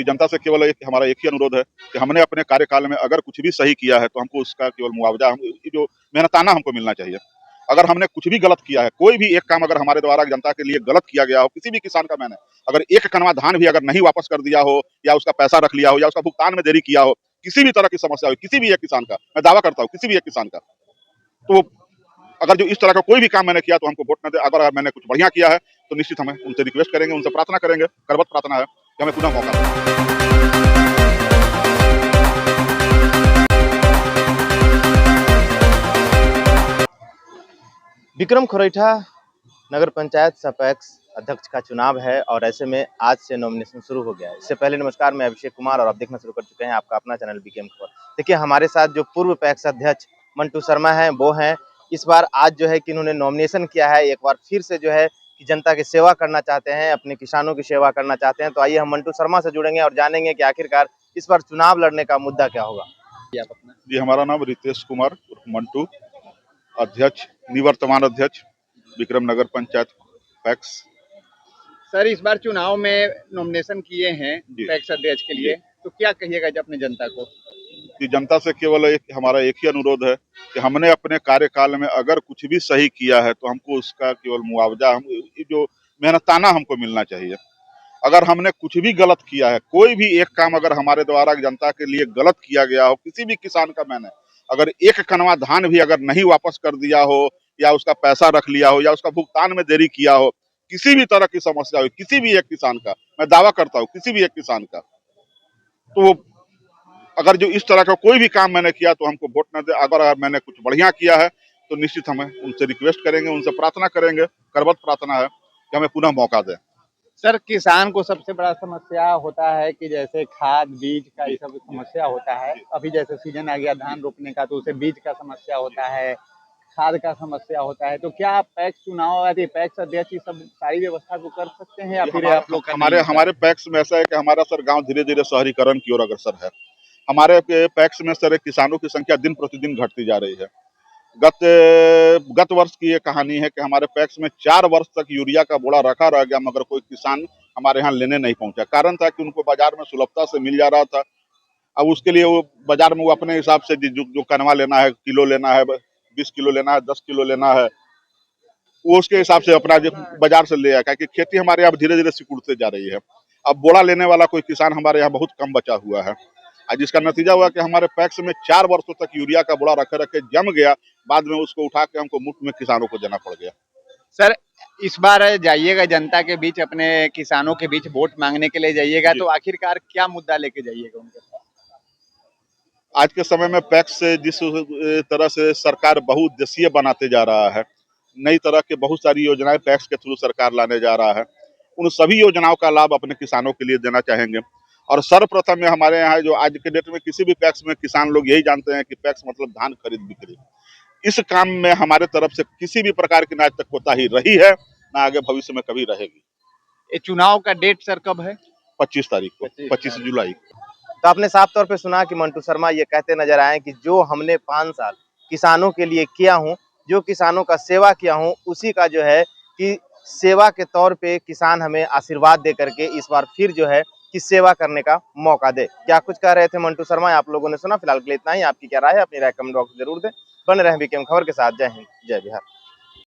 कि जनता से केवल हमारा एक ही अनुरोध है कि हमने अपने कार्यकाल में अगर कुछ भी सही किया है तो हमको उसका केवल मुआवजा जो मेहनताना हमको मिलना चाहिए। अगर हमने कुछ भी गलत किया है, कोई भी एक काम अगर हमारे द्वारा जनता के लिए गलत किया गया हो, किसी भी किसान का मैंने अगर एक कनवा धान भी अगर नहीं वापस कर दिया हो या उसका पैसा रख लिया हो या उसका भुगतान में देरी किया हो, किसी भी तरह की समस्या हो, किसी भी एक किसान का, मैं दावा करता हूँ किसी भी एक किसान का, तो अगर जो इस तरह का कोई भी काम मैंने किया तो हमको वोट न दे। अगर मैंने कुछ बढ़िया किया है तो निश्चित हमें उनसे रिक्वेस्ट करेंगे, उनसे प्रार्थना करेंगे, करबद्ध प्रार्थना है कि हमें पुनः मौका दें। विक्रम खोरैठा नगर पंचायत सपैक्स अध्यक्ष का चुनाव है और ऐसे में आज से नॉमिनेशन शुरू हो गया है। इससे पहले नमस्कार, मैं अभिषेक कुमार और आप देखना शुरू कर चुके हैं आपका अपना चैनल बीकेएम खबर। देखिए, हमारे साथ जो पूर्व पैक्स अध्यक्ष मंटू शर्मा हैं वो हैं। इस बार आज जो है कि इन्होंने नॉमिनेशन किया है, एक बार फिर से जो है कि जनता की सेवा करना चाहते हैं, अपने किसानों की सेवा करना चाहते हैं। तो आइए हम मंटू शर्मा से जुड़ेंगे और जानेंगे कि आखिरकार इस बार चुनाव लड़ने का मुद्दा क्या होगा। जी, हमारा नाम रितेश कुमार मंटू, अध्यक्ष, निवर्तमान अध्यक्ष विक्रम नगर पंचायत पैक्स। सर, इस बार चुनाव में नॉमिनेशन किए हैं पैक्स अध्यक्ष के लिए, तो क्या कहिएगा जब अपने जनता को? कि जनता से केवल हमारा एक ही अनुरोध है कि हमने अपने कार्यकाल में अगर कुछ भी सही किया है तो हमको उसका केवल मुआवजा जो मेहनताना हमको मिलना चाहिए। अगर हमने कुछ भी गलत किया है, कोई भी एक काम अगर हमारे द्वारा जनता के लिए गलत किया गया हो, किसी भी किसान का मैंने अगर एक कनवा धान भी अगर नहीं वापस कर दिया हो या उसका पैसा रख लिया हो या उसका भुगतान में देरी किया हो, किसी भी तरह की समस्या हो, किसी भी एक किसान का, मैं दावा करता हूँ किसी भी एक किसान का, तो अगर जो इस तरह का कोई भी काम मैंने किया तो हमको वोट न दे। अगर मैंने कुछ बढ़िया किया है तो निश्चित हमें उनसे रिक्वेस्ट करेंगे, उनसे प्रार्थना करेंगे, करबद्ध प्रार्थना है कि हमें पुनः मौका दें। सर, किसान को सबसे बड़ा समस्या होता है कि जैसे खाद बीज का ये सब समस्या होता है। अभी जैसे सीजन आ गया धान रोपने का, तो उसे बीज का समस्या होता है, खाद का समस्या होता है। तो क्या पैक्स चुनाव यदि पैक्स अध्यक्ष सब सारी व्यवस्था को कर सकते हैं या फिर आप लोग हमारे पैक्स में ऐसा है कि हमारा सर गांव धीरे धीरे शहरीकरण की ओर अग्रसर है। हमारे पैक्स में सर किसानों की संख्या दिन प्रतिदिन घटती जा रही है। गत वर्ष की ये कहानी है कि हमारे पैक्स में 4 वर्ष तक यूरिया का बोरा रखा रह गया, मगर कोई किसान हमारे यहाँ लेने नहीं पहुंचा। कारण था कि उनको बाजार में सुलभता से मिल जा रहा था। अब उसके लिए वो बाजार में वो अपने हिसाब से जो कनवा लेना है, किलो लेना है, 20 किलो लेना है, 10 किलो लेना है, वो उसके हिसाब से अपना बाजार से ले आया। कि खेती हमारे यहाँ धीरे धीरे सिकुड़ते जा रही है। अब बोरा लेने वाला कोई किसान हमारे यहाँ बहुत कम बचा हुआ है, जिसका नतीजा हुआ कि हमारे पैक्स में 4 वर्षों तक यूरिया का बोरा रखे रखे जम गया। बाद में उसको उठा के हमको मुफ्त में किसानों को देना पड़ गया। सर, इस बार जाइएगा जनता के बीच, अपने किसानों के बीच वोट मांगने के लिए जाइएगा, तो आखिरकार क्या मुद्दा लेके जाइएगा उनके पास? आज के समय में पैक्स से जिस तरह से सरकार बहुउद्देशीय बनाते जा रहा है, नई तरह के बहुत सारी योजनाएं पैक्स के थ्रू सरकार लाने जा रहा है, उन सभी योजनाओं का लाभ अपने किसानों के लिए देना चाहेंगे। और सर्वप्रथम में हमारे यहाँ जो आज के डेट में किसी भी पैक्स में किसान लोग यही जानते हैं कि पैक्स मतलब धान खरीद बिक्री। इस काम में हमारे तरफ से किसी भी प्रकार की ना आज तक कोताही रही है, ना आगे भविष्य में कभी रहेगी। ये चुनाव का डेट सर कब है? 25 तारीख को, 25 जुलाई। तो आपने साफ तौर पे सुना कि मंटू शर्मा ये कहते नजर आए कि जो हमने 5 साल किसानों के लिए किया हूँ, जो किसानों का सेवा किया हूँ, उसी का जो है कि सेवा के तौर पे किसान हमें आशीर्वाद दे करके इस बार फिर जो है कि सेवा करने का मौका दे। क्या कुछ कह रहे थे मंटू शर्मा, आप लोगों ने सुना। फिलहाल के लिए इतना ही। आपकी क्या राय है, अपनी राय कमेंट बॉक्स में जरूर दें। बने रहें बीकेएम खबर के साथ। जय हिंद, जय बिहार।